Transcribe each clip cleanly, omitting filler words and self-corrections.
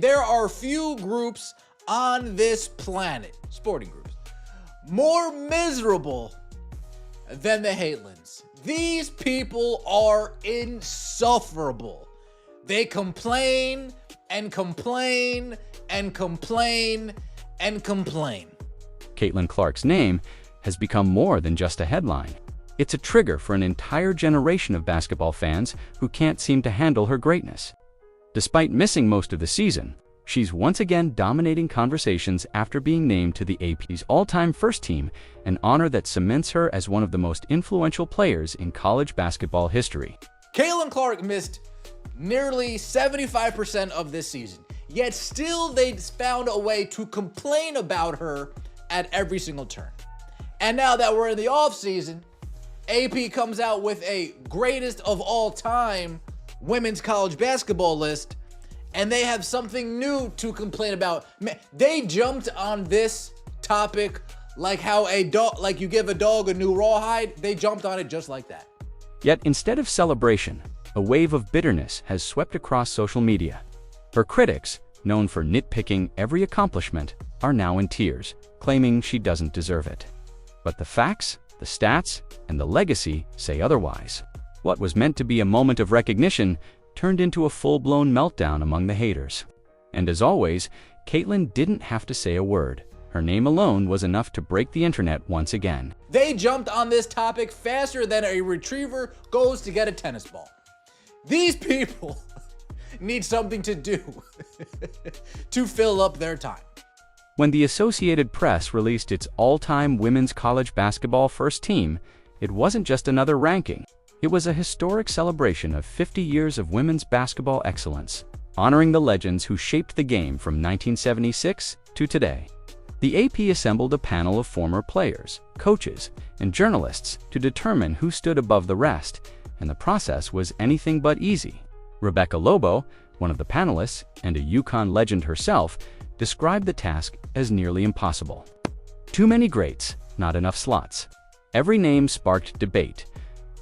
There are few groups on this planet, sporting groups, more miserable than the Hatelins. These people are insufferable. They complain and complain and complain and complain. Caitlin Clark's name has become more than just a headline. It's a trigger for an entire generation of basketball fans who can't seem to handle her greatness. Despite missing most of the season, she's once again dominating conversations after being named to the AP's all-time first team, an honor that cements her as one of the most influential players in college basketball history. Caitlin Clark missed nearly 75% of this season, yet still they found a way to complain about her at every single turn. And now that we're in the offseason, AP comes out with a greatest of all time women's college basketball list, and they have something new to complain about. Man, they jumped on this topic like how a dog, like you give a dog a new rawhide, they jumped on it just like that. Yet instead of celebration, a wave of bitterness has swept across social media. Her critics, known for nitpicking every accomplishment, are now in tears, claiming she doesn't deserve it. But the facts, the stats, and the legacy say otherwise. What was meant to be a moment of recognition turned into a full-blown meltdown among the haters. And as always, Caitlin didn't have to say a word. Her name alone was enough to break the internet once again. They jumped on this topic faster than a retriever goes to get a tennis ball. These people need something to do to fill up their time. When the Associated Press released its all-time women's college basketball first team, it wasn't just another ranking. It was a historic celebration of 50 years of women's basketball excellence, honoring the legends who shaped the game from 1976 to today. The AP assembled a panel of former players, coaches, and journalists to determine who stood above the rest, and the process was anything but easy. Rebecca Lobo, one of the panelists and a UConn legend herself, described the task as nearly impossible. Too many greats, not enough slots. Every name sparked debate,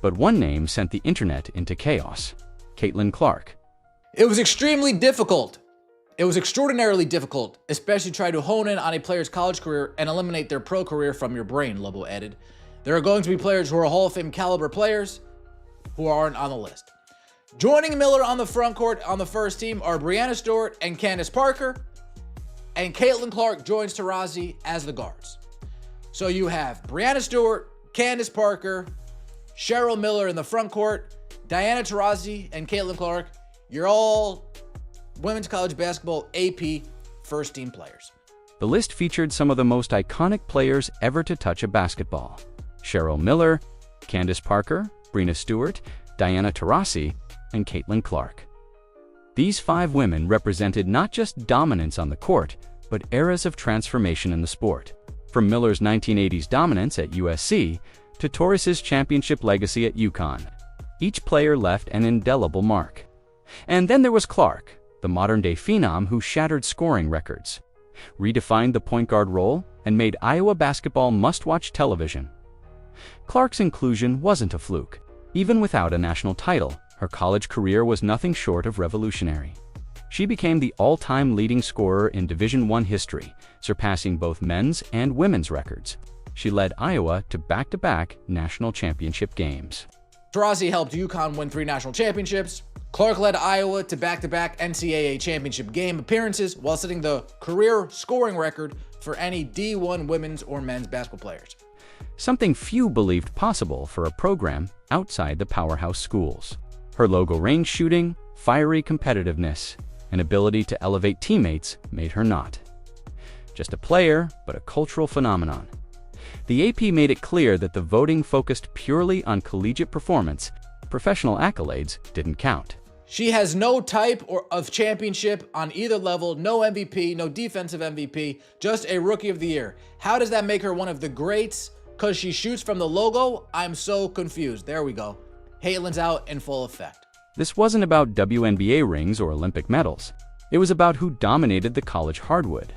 but one name sent the internet into chaos: Caitlin Clark. It was extremely difficult. It was extraordinarily difficult, especially try to hone in on a player's college career and eliminate their pro career from your brain, Lobo added. There are going to be players who are Hall of Fame caliber players who aren't on the list. Joining Miller on the front court on the first team are Breanna Stewart and Candace Parker, and Caitlin Clark joins Taurasi as the guards. So you have Breanna Stewart, Candace Parker, Cheryl Miller in the front court, Diana Taurasi, and Caitlin Clark. You're all women's college basketball AP first team players. The list featured some of the most iconic players ever to touch a basketball: Cheryl Miller, Candace Parker, Breanna Stewart, Diana Taurasi, and Caitlin Clark. These 5 women represented not just dominance on the court, but eras of transformation in the sport. From Miller's 1980s dominance at USC to Taurasi's championship legacy at UConn, each player left an indelible mark. And then there was Clark, the modern-day phenom who shattered scoring records, redefined the point guard role, and made Iowa basketball must-watch television. Clark's inclusion wasn't a fluke. Even without a national title, her college career was nothing short of revolutionary. She became the all-time leading scorer in Division I history, surpassing both men's and women's records. She led Iowa to back-to-back national championship games. Taurasi helped UConn win 3 national championships. Clark led Iowa to back-to-back NCAA championship game appearances while setting the career scoring record for any D1 women's or men's basketball players. Something few believed possible for a program outside the powerhouse schools. Her logo-range shooting, fiery competitiveness, and ability to elevate teammates made her not just a player, but a cultural phenomenon. The AP made it clear that the voting focused purely on collegiate performance. Professional accolades didn't count. She has no type of championship on either level, no MVP, no defensive MVP, just a Rookie of the Year. How does that make her one of the greats? Because she shoots from the logo? I'm so confused. There we go. Caitlin's out in full effect. This wasn't about WNBA rings or Olympic medals. It was about who dominated the college hardwood.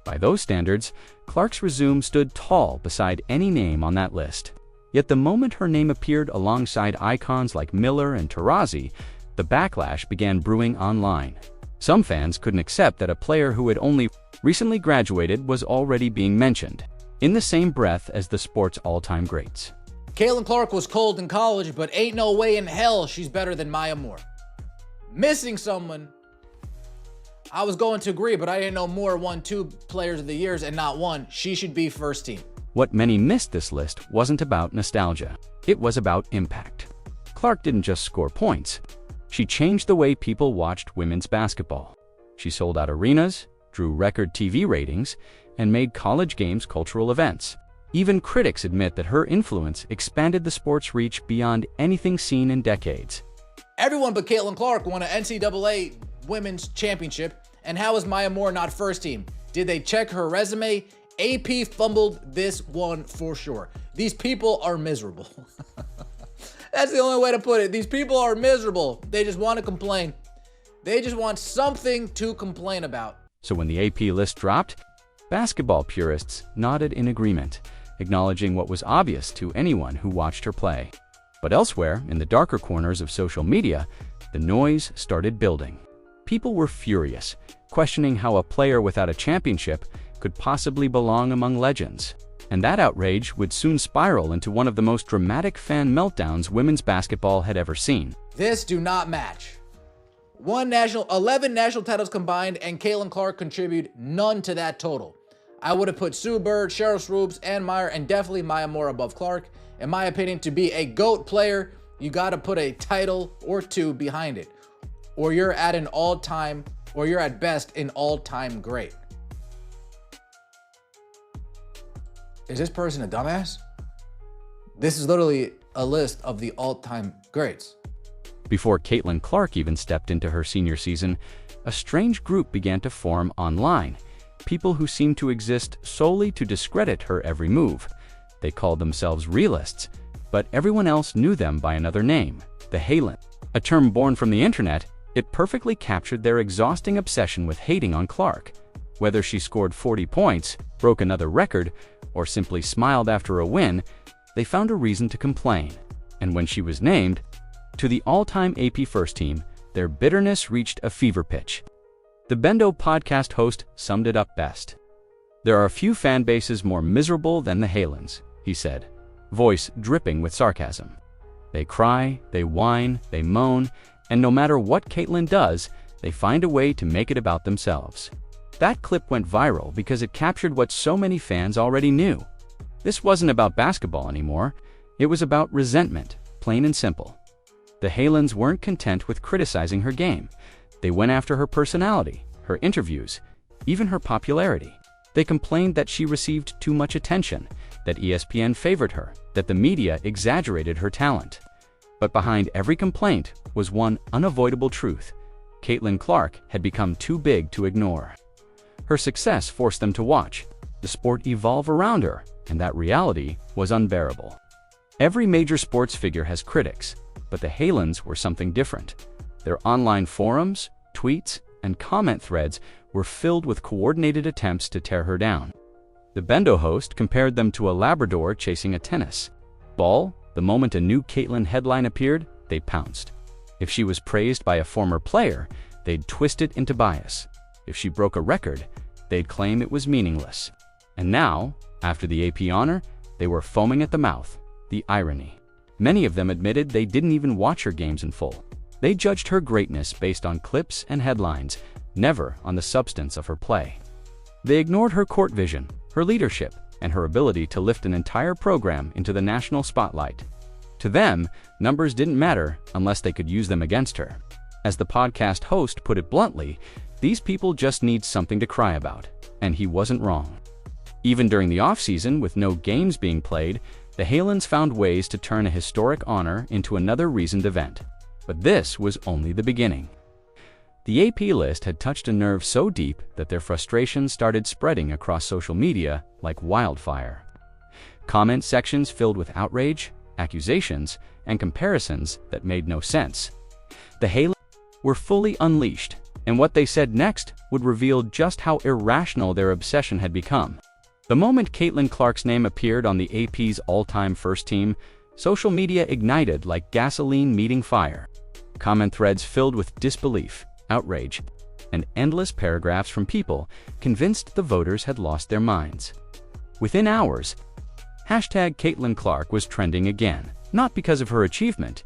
By those standards, Clark's resume stood tall beside any name on that list. Yet the moment her name appeared alongside icons like Miller and Taurasi, the backlash began brewing online. Some fans couldn't accept that a player who had only recently graduated was already being mentioned, in the same breath as the sport's all-time greats. Caitlin Clark was cold in college, but ain't no way in hell she's better than Maya Moore. Missing someone. I was going to agree, but I didn't know Moore won 2 Players of the Years and not one. She should be first team. What many missed this list wasn't about nostalgia. It was about impact. Clark didn't just score points. She changed the way people watched women's basketball. She sold out arenas, drew record TV ratings, and made college games cultural events. Even critics admit that her influence expanded the sport's reach beyond anything seen in decades. Everyone but Caitlin Clark won an NCAA Women's Championship, and how is Maya Moore not first team? Did they check her resume? AP fumbled this one for sure. These people are miserable. That's the only way to put it. These people are miserable. They just want to complain. They just want something to complain about. So when the AP list dropped, basketball purists nodded in agreement, acknowledging what was obvious to anyone who watched her play. But elsewhere, in the darker corners of social media, the noise started building. People were furious, questioning how a player without a championship could possibly belong among legends. And that outrage would soon spiral into one of the most dramatic fan meltdowns women's basketball had ever seen. This do not match. 11 national titles combined, and Caitlin Clark contributed none to that total. I would have put Sue Bird, Cheryl Swoops, Ann Meyer, and definitely Maya Moore above Clark. In my opinion, to be a GOAT player, you got to put a title or 2 behind it, or you're at an all-time, or you're at best an all-time great. Is this person a dumbass? This is literally a list of the all-time greats. Before Caitlin Clark even stepped into her senior season, a strange group began to form online. People who seemed to exist solely to discredit her every move. They called themselves realists, but everyone else knew them by another name, the Halens. A term born from the internet, it perfectly captured their exhausting obsession with hating on Clark. Whether she scored 40 points, broke another record, or simply smiled after a win, they found a reason to complain. And when she was named to the all-time AP first team, their bitterness reached a fever pitch. The Bendo podcast host summed it up best. "There are few fan bases more miserable than the Halens," he said, voice dripping with sarcasm. "They cry, they whine, they moan, and no matter what Caitlin does, they find a way to make it about themselves." That clip went viral because it captured what so many fans already knew. This wasn't about basketball anymore. It was about resentment, plain and simple. The Halens weren't content with criticizing her game. They went after her personality, her interviews, even her popularity. They complained that she received too much attention, that ESPN favored her, that the media exaggerated her talent. But behind every complaint was one unavoidable truth. Caitlin Clark had become too big to ignore. Her success forced them to watch the sport evolve around her, and that reality was unbearable. Every major sports figure has critics, but the Halens were something different. Their online forums, tweets, and comment threads were filled with coordinated attempts to tear her down. The Bendo host compared them to a Labrador chasing a tennis ball. The moment a new Caitlin headline appeared, they pounced. If she was praised by a former player, they'd twist it into bias. If she broke a record, they'd claim it was meaningless. And now, after the AP honor, they were foaming at the mouth. The irony. Many of them admitted they didn't even watch her games in full. They judged her greatness based on clips and headlines, never on the substance of her play. They ignored her court vision, her leadership, and her ability to lift an entire program into the national spotlight. To them, numbers didn't matter unless they could use them against her. As the podcast host put it bluntly, these people just need something to cry about, and he wasn't wrong. Even during the offseason, with no games being played, the Halens found ways to turn a historic honor into another reasoned event. But this was only the beginning. The AP list had touched a nerve so deep that their frustration started spreading across social media like wildfire. Comment sections filled with outrage, accusations, and comparisons that made no sense. The Halens were fully unleashed, and what they said next would reveal just how irrational their obsession had become. The moment Caitlin Clark's name appeared on the AP's all-time first team, social media ignited like gasoline meeting fire. Comment threads filled with disbelief, outrage, and endless paragraphs from people convinced the voters had lost their minds. Within hours, hashtag Caitlin Clark was trending again, not because of her achievement,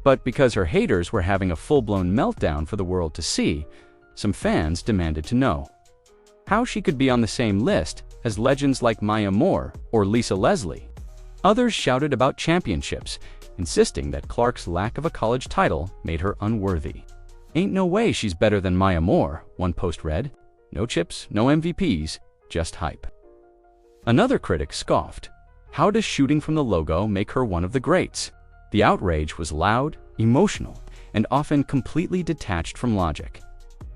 but because her haters were having a full-blown meltdown for the world to see. Some fans demanded to know how she could be on the same list as legends like Maya Moore or Lisa Leslie. Others shouted about championships, insisting that Clark's lack of a college title made her unworthy. "Ain't no way she's better than Maya Moore," one post read. "No chips, no MVPs, just hype." Another critic scoffed. "How does shooting from the logo make her one of the greats?" The outrage was loud, emotional, and often completely detached from logic.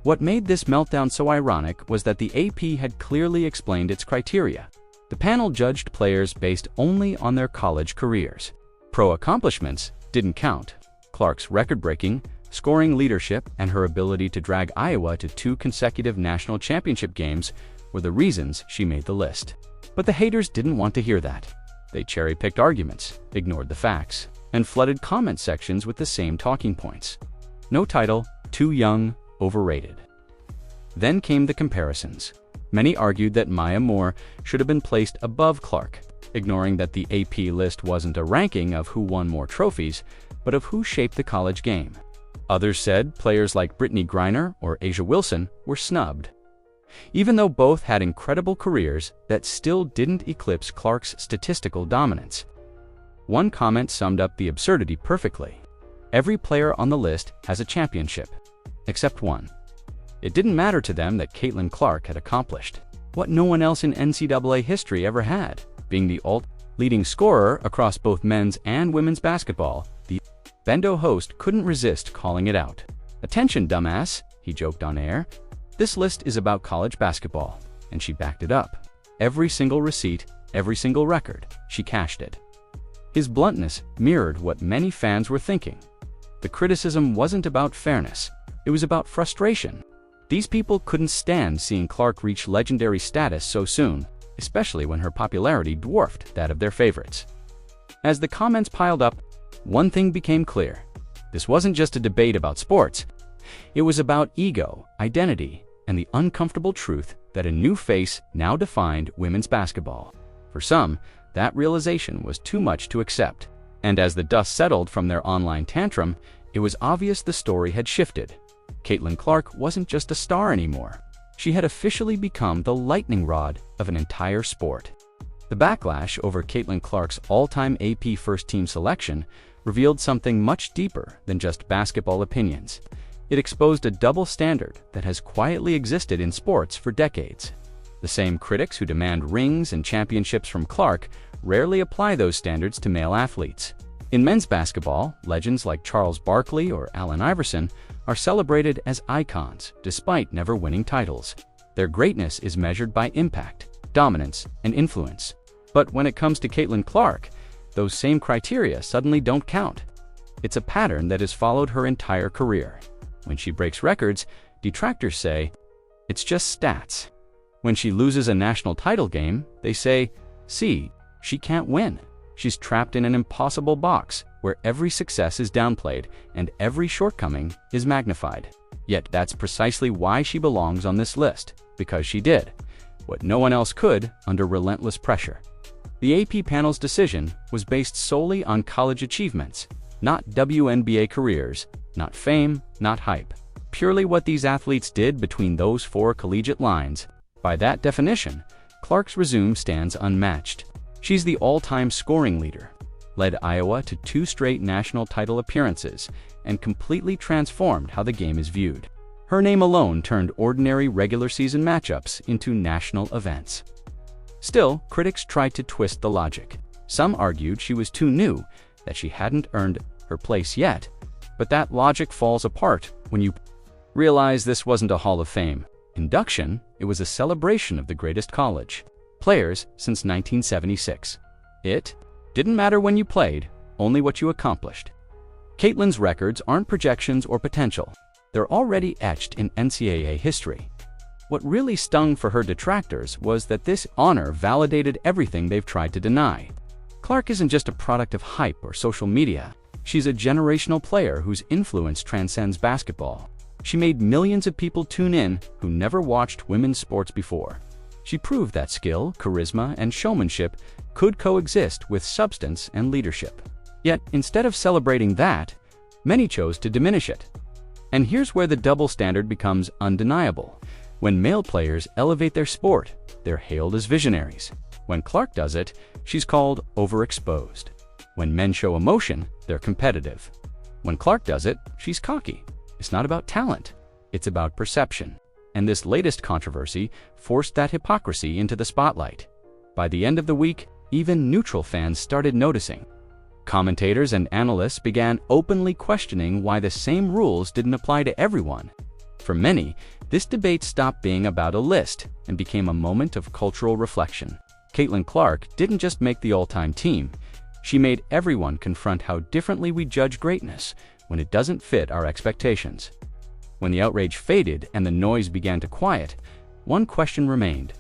What made this meltdown so ironic was that the AP had clearly explained its criteria. The panel judged players based only on their college careers. Pro accomplishments didn't count. Clark's record-breaking, scoring leadership, and her ability to drag Iowa to 2 consecutive national championship games were the reasons she made the list. But the haters didn't want to hear that. They cherry-picked arguments, ignored the facts, and flooded comment sections with the same talking points. No title, too young, overrated. Then came the comparisons. Many argued that Maya Moore should have been placed above Clark, ignoring that the AP list wasn't a ranking of who won more trophies, but of who shaped the college game. Others said players like Brittany Griner or Asia Wilson were snubbed. Even though both had incredible careers, that still didn't eclipse Clark's statistical dominance. One comment summed up the absurdity perfectly. Every player on the list has a championship, except one. It didn't matter to them that Caitlin Clark had accomplished what no one else in NCAA history ever had, being the leading scorer across both men's and women's basketball. The Bendo host couldn't resist calling it out. "Attention, dumbass," he joked on air. "This list is about college basketball," and she backed it up. Every single receipt, every single record, she cashed it. His bluntness mirrored what many fans were thinking. The criticism wasn't about fairness, it was about frustration. These people couldn't stand seeing Clark reach legendary status so soon, especially when her popularity dwarfed that of their favorites. As the comments piled up, one thing became clear. This wasn't just a debate about sports. It was about ego, identity, and the uncomfortable truth that a new face now defined women's basketball. For some, that realization was too much to accept. And as the dust settled from their online tantrum, it was obvious the story had shifted. Caitlin Clark wasn't just a star anymore. She had officially become the lightning rod of an entire sport. The backlash over Caitlin Clark's all-time AP first-team selection revealed something much deeper than just basketball opinions. It exposed a double standard that has quietly existed in sports for decades. The same critics who demand rings and championships from Clark rarely apply those standards to male athletes. In men's basketball, legends like Charles Barkley or Allen Iverson are celebrated as icons despite never winning titles. Their greatness is measured by impact, dominance, and influence. But when it comes to Caitlin Clark, those same criteria suddenly don't count. It's a pattern that has followed her entire career. When she breaks records, detractors say, "It's just stats." When she loses a national title game, they say, "See, she can't win. She's trapped in an impossible box where every success is downplayed and every shortcoming is magnified." Yet that's precisely why she belongs on this list, because she did what no one else could under relentless pressure. The AP panel's decision was based solely on college achievements, not WNBA careers, not fame, not hype. Purely what these athletes did between those 4 collegiate lines. By that definition, Clark's resume stands unmatched. She's the all-time scoring leader, led Iowa to 2 straight national title appearances, and completely transformed how the game is viewed. Her name alone turned ordinary regular season matchups into national events. Still, critics tried to twist the logic. Some argued she was too new, that she hadn't earned her place yet, but that logic falls apart when you realize this wasn't a Hall of Fame induction, it was a celebration of the greatest college players since 1976. It didn't matter when you played, only what you accomplished. Caitlin's records aren't projections or potential. They're already etched in NCAA history. What really stung for her detractors was that this honor validated everything they've tried to deny. Clark isn't just a product of hype or social media. She's a generational player whose influence transcends basketball. She made millions of people tune in who never watched women's sports before. She proved that skill, charisma, and showmanship could coexist with substance and leadership. Yet, instead of celebrating that, many chose to diminish it. And here's where the double standard becomes undeniable. When male players elevate their sport, they're hailed as visionaries. When Clark does it, she's called overexposed. When men show emotion, they're competitive. When Clark does it, she's cocky. It's not about talent, it's about perception. And this latest controversy forced that hypocrisy into the spotlight. By the end of the week, even neutral fans started noticing. Commentators and analysts began openly questioning why the same rules didn't apply to everyone. For many, this debate stopped being about a list and became a moment of cultural reflection. Caitlin Clark didn't just make the all-time team, she made everyone confront how differently we judge greatness when it doesn't fit our expectations. When the outrage faded and the noise began to quiet, one question remained.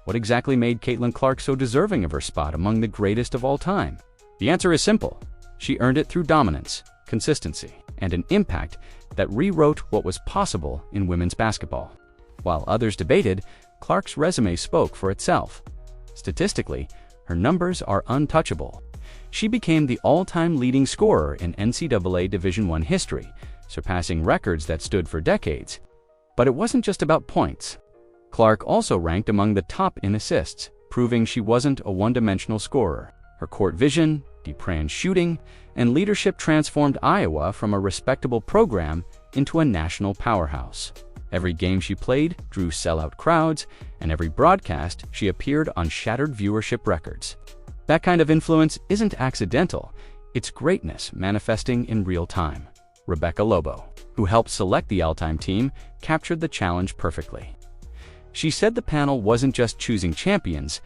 What exactly made Caitlin Clark so deserving of her spot among the greatest of all time? The answer is simple. She earned it through dominance, consistency, and an impact that rewrote what was possible in women's basketball. While others debated, Clark's resume spoke for itself. Statistically, her numbers are untouchable. She became the all-time leading scorer in NCAA Division I history, surpassing records that stood for decades. But it wasn't just about points. Clark also ranked among the top in assists, proving she wasn't a one-dimensional scorer. Her court vision, deep-range shooting, and leadership transformed Iowa from a respectable program into a national powerhouse. Every game she played drew sellout crowds, and every broadcast she appeared on shattered viewership records. That kind of influence isn't accidental, it's greatness manifesting in real time. Rebecca Lobo, who helped select the all-time team, captured the challenge perfectly. She said the panel wasn't just choosing champions,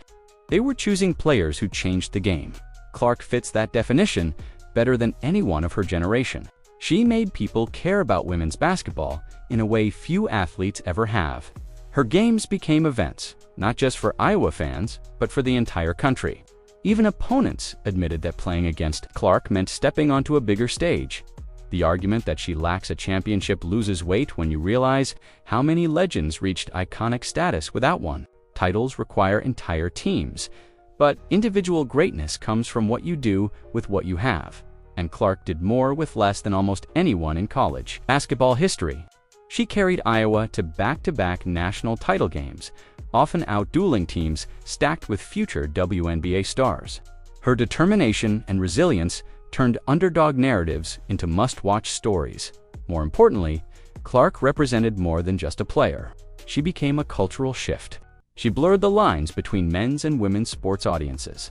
they were choosing players who changed the game. Clark fits that definition better than anyone of her generation. She made people care about women's basketball in a way few athletes ever have. Her games became events, not just for Iowa fans, but for the entire country. Even opponents admitted that playing against Clark meant stepping onto a bigger stage. The argument that she lacks a championship loses weight when you realize how many legends reached iconic status without one. Titles require entire teams, but individual greatness comes from what you do with what you have. And Clark did more with less than almost anyone in college. Basketball history. She carried Iowa to back-to-back national title games, often outdueling teams stacked with future WNBA stars. Her determination and resilience turned underdog narratives into must-watch stories. More importantly, Clark represented more than just a player. She became a cultural shift. She blurred the lines between men's and women's sports audiences,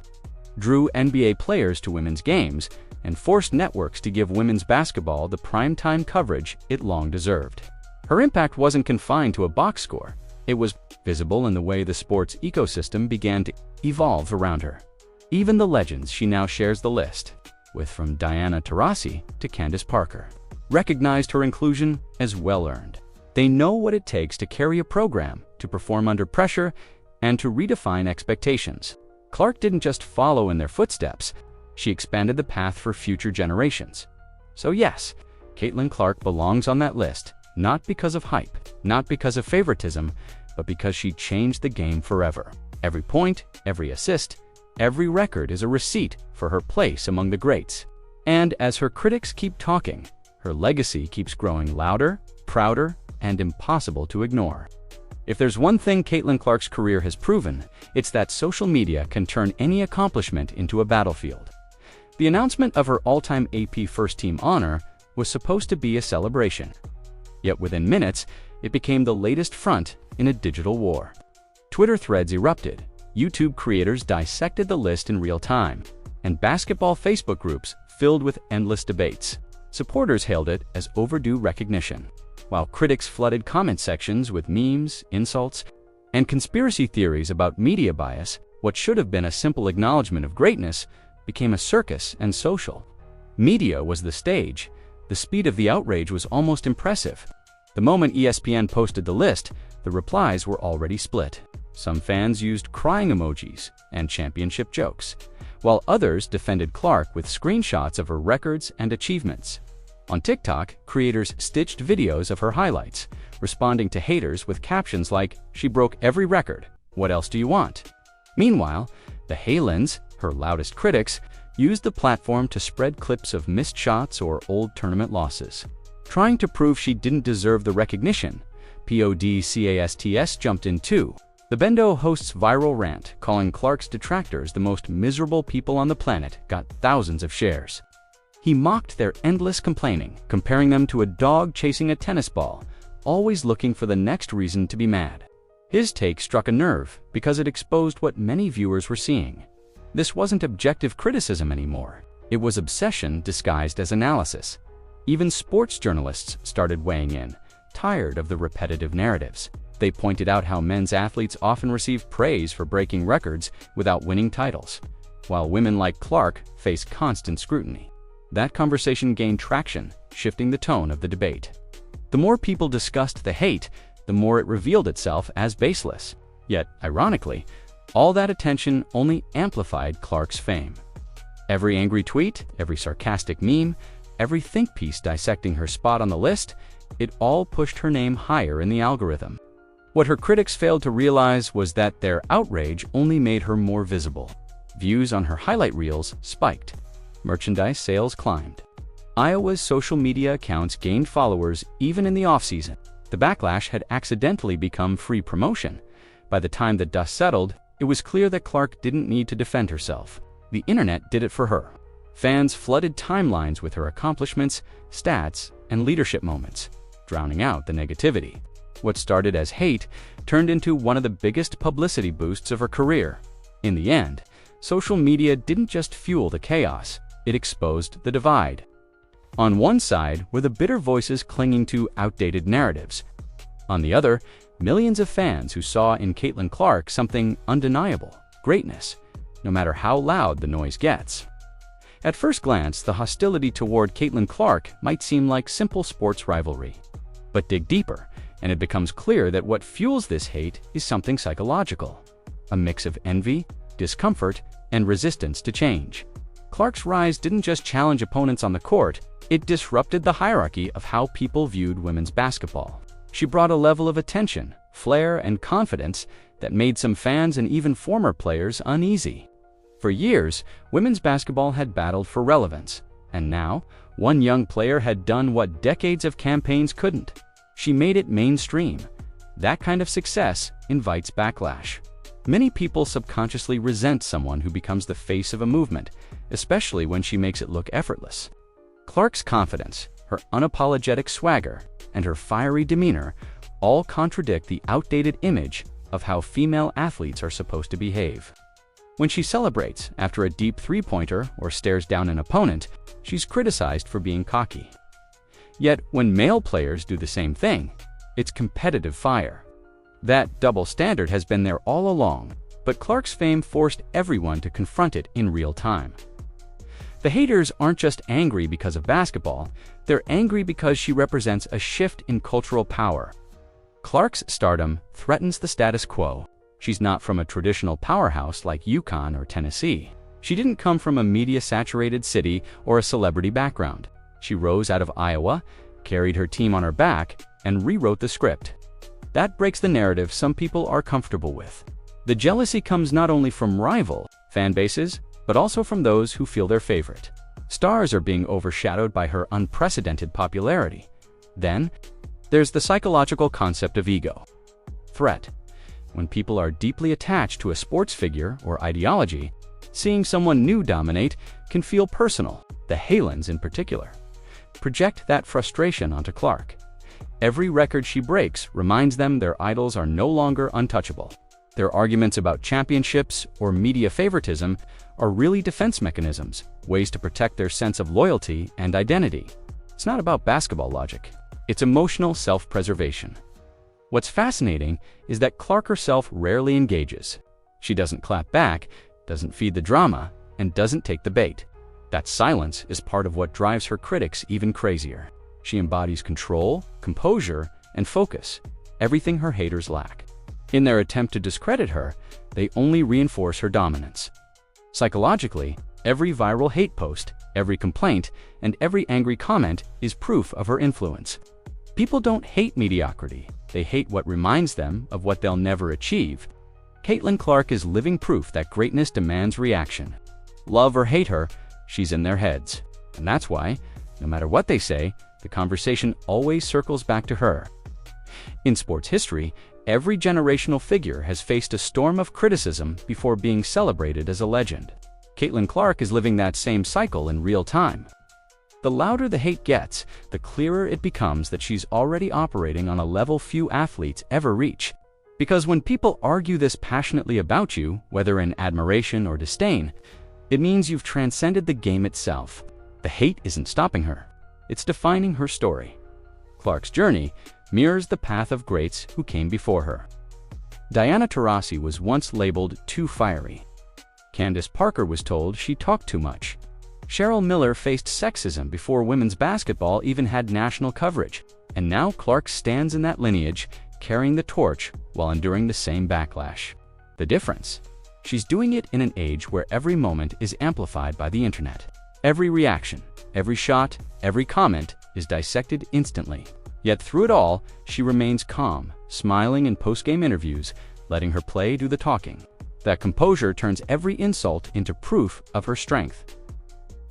drew NBA players to women's games, and forced networks to give women's basketball the primetime coverage it long deserved. Her impact wasn't confined to a box score. It was visible in the way the sports ecosystem began to evolve around her. Even the legends she now shares the list with, from Diana Taurasi to Candace Parker, recognized her inclusion as well-earned. They know what it takes to carry a program, to perform under pressure, and to redefine expectations. Clark didn't just follow in their footsteps, she expanded the path for future generations. So yes, Caitlin Clark belongs on that list, not because of hype, not because of favoritism, but because she changed the game forever. Every point, every assist, every record is a receipt for her place among the greats. And as her critics keep talking, her legacy keeps growing louder, prouder, and impossible to ignore. If there's one thing Caitlin Clark's career has proven, it's that social media can turn any accomplishment into a battlefield. The announcement of her all-time AP first-team honor was supposed to be a celebration. Yet within minutes, it became the latest front in a digital war. Twitter threads erupted, YouTube creators dissected the list in real time, and basketball Facebook groups filled with endless debates. Supporters hailed it as overdue recognition, while critics flooded comment sections with memes, insults, and conspiracy theories about media bias. What should have been a simple acknowledgement of greatness became a circus and social. Media was the stage. The speed of the outrage was almost impressive. The moment ESPN posted the list, the replies were already split. Some fans used crying emojis and championship jokes, while others defended Clark with screenshots of her records and achievements. On TikTok, creators stitched videos of her highlights, responding to haters with captions like, "She broke every record. What else do you want?" Meanwhile, the Halens, her loudest critics, used the platform to spread clips of missed shots or old tournament losses. Trying to prove she didn't deserve the recognition, PODCASTS jumped in too. The Bendo host's viral rant, calling Clark's detractors the most miserable people on the planet, got thousands of shares. He mocked their endless complaining, comparing them to a dog chasing a tennis ball, always looking for the next reason to be mad. His take struck a nerve because it exposed what many viewers were seeing. This wasn't objective criticism anymore. It was obsession disguised as analysis. Even sports journalists started weighing in, tired of the repetitive narratives. They pointed out how men's athletes often receive praise for breaking records without winning titles, while women like Clark face constant scrutiny. That conversation gained traction, shifting the tone of the debate. The more people discussed the hate, the more it revealed itself as baseless. Yet, ironically, all that attention only amplified Clark's fame. Every angry tweet, every sarcastic meme, every think piece dissecting her spot on the list, it all pushed her name higher in the algorithm. What her critics failed to realize was that their outrage only made her more visible. Views on her highlight reels spiked. Merchandise sales climbed. Iowa's social media accounts gained followers even in the off-season. The backlash had accidentally become free promotion. By the time the dust settled, it was clear that Clark didn't need to defend herself. The internet did it for her. Fans flooded timelines with her accomplishments, stats, and leadership moments, drowning out the negativity. What started as hate turned into one of the biggest publicity boosts of her career. In the end, social media didn't just fuel the chaos, it exposed the divide. On one side were the bitter voices clinging to outdated narratives. On the other, millions of fans who saw in Caitlin Clark something undeniable, greatness, no matter how loud the noise gets. At first glance, the hostility toward Caitlin Clark might seem like simple sports rivalry. But dig deeper, and it becomes clear that what fuels this hate is something psychological. A mix of envy, discomfort, and resistance to change. Clark's rise didn't just challenge opponents on the court, it disrupted the hierarchy of how people viewed women's basketball. She brought a level of attention, flair, and confidence that made some fans and even former players uneasy. For years, women's basketball had battled for relevance, and now, one young player had done what decades of campaigns couldn't. She made it mainstream. That kind of success invites backlash. Many people subconsciously resent someone who becomes the face of a movement, especially when she makes it look effortless. Clark's confidence, her unapologetic swagger, and her fiery demeanor all contradict the outdated image of how female athletes are supposed to behave. When she celebrates after a deep three-pointer or stares down an opponent, she's criticized for being cocky. Yet when male players do the same thing, it's competitive fire. That double standard has been there all along, but Clark's fame forced everyone to confront it in real time. The haters aren't just angry because of basketball, they're angry because she represents a shift in cultural power. Clark's stardom threatens the status quo. She's not from a traditional powerhouse like UConn or Tennessee. She didn't come from a media-saturated city or a celebrity background. She rose out of Iowa, carried her team on her back, and rewrote the script. That breaks the narrative some people are comfortable with. The jealousy comes not only from rival fan bases, but also from those who feel their favorite. Stars are being overshadowed by her unprecedented popularity. Then, there's the psychological concept of ego. Threat. When people are deeply attached to a sports figure or ideology, seeing someone new dominate can feel personal. The Halens in particular project that frustration onto Clark. Every record she breaks reminds them their idols are no longer untouchable. Their arguments about championships or media favoritism are really defense mechanisms, ways to protect their sense of loyalty and identity. It's not about basketball logic. It's emotional self-preservation. What's fascinating is that Clark herself rarely engages. She doesn't clap back, doesn't feed the drama, and doesn't take the bait. That silence is part of what drives her critics even crazier. She embodies control, composure, and focus, everything her haters lack. In their attempt to discredit her, they only reinforce her dominance. Psychologically, Every viral hate post, every complaint, and every angry comment is proof of her influence. People don't hate mediocrity, they hate what reminds them of what they'll never achieve. Caitlin Clark is living proof that greatness demands reaction. Love or hate her, she's in their heads. And that's why, no matter what they say, the conversation always circles back to her. In sports history, every generational figure has faced a storm of criticism before being celebrated as a legend. Caitlin Clark is living that same cycle in real time. The louder the hate gets, the clearer it becomes that she's already operating on a level few athletes ever reach. Because when people argue this passionately about you, whether in admiration or disdain, it means you've transcended the game itself. The hate isn't stopping her, it's defining her story. Clark's journey mirrors the path of greats who came before her. Diana Taurasi was once labeled too fiery. Candace Parker was told she talked too much. Cheryl Miller faced sexism before women's basketball even had national coverage, and now Clark stands in that lineage, carrying the torch while enduring the same backlash. The difference? She's doing it in an age where every moment is amplified by the internet. Every reaction, every shot, every comment is dissected instantly. Yet through it all, she remains calm, smiling in post-game interviews, letting her play do the talking. That composure turns every insult into proof of her strength.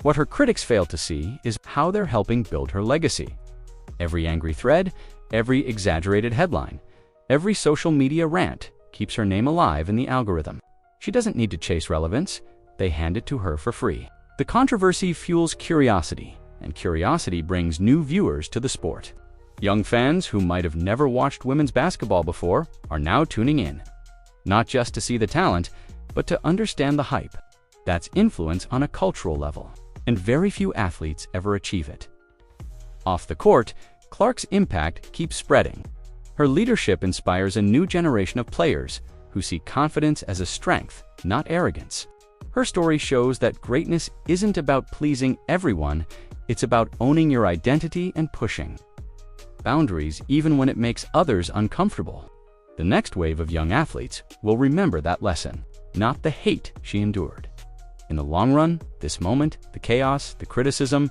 What her critics fail to see is how they're helping build her legacy. Every angry thread, every exaggerated headline, every social media rant keeps her name alive in the algorithm. She doesn't need to chase relevance, they hand it to her for free. The controversy fuels curiosity, and curiosity brings new viewers to the sport. Young fans who might have never watched women's basketball before are now tuning in. Not just to see the talent, but to understand the hype. That's influence on a cultural level, and very few athletes ever achieve it. Off the court, Clark's impact keeps spreading. Her leadership inspires a new generation of players who see confidence as a strength, not arrogance. Her story shows that greatness isn't about pleasing everyone, it's about owning your identity and pushing boundaries even when it makes others uncomfortable. The next wave of young athletes will remember that lesson, not the hate she endured. In the long run, this moment, the chaos, the criticism,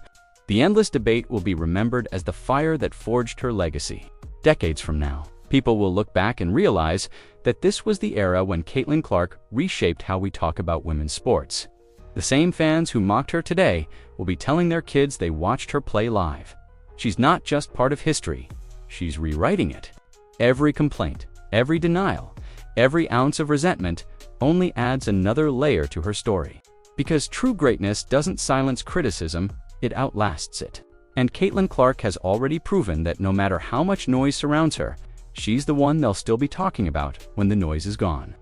the endless debate will be remembered as the fire that forged her legacy. Decades from now, people will look back and realize that this was the era when Caitlin Clark reshaped how we talk about women's sports. The same fans who mocked her today will be telling their kids they watched her play live. She's not just part of history, she's rewriting it. Every complaint, every denial, every ounce of resentment only adds another layer to her story. Because true greatness doesn't silence criticism, it outlasts it. And Caitlin Clark has already proven that no matter how much noise surrounds her, she's the one they'll still be talking about when the noise is gone.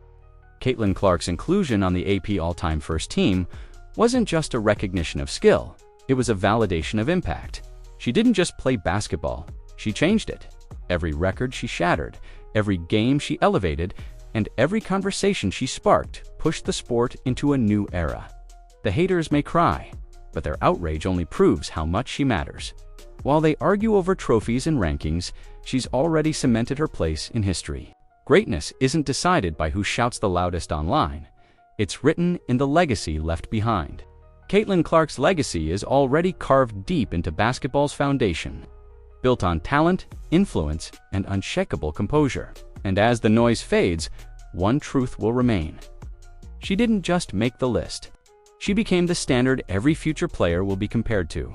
Caitlin Clark's inclusion on the AP All-Time First Team wasn't just a recognition of skill, it was a validation of impact. She didn't just play basketball, she changed it. Every record she shattered, every game she elevated, and every conversation she sparked pushed the sport into a new era. The haters may cry, but their outrage only proves how much she matters. While they argue over trophies and rankings, she's already cemented her place in history. Greatness isn't decided by who shouts the loudest online. It's written in the legacy left behind. Caitlin Clark's legacy is already carved deep into basketball's foundation, built on talent, influence, and unshakable composure. And as the noise fades, one truth will remain. She didn't just make the list. She became the standard every future player will be compared to.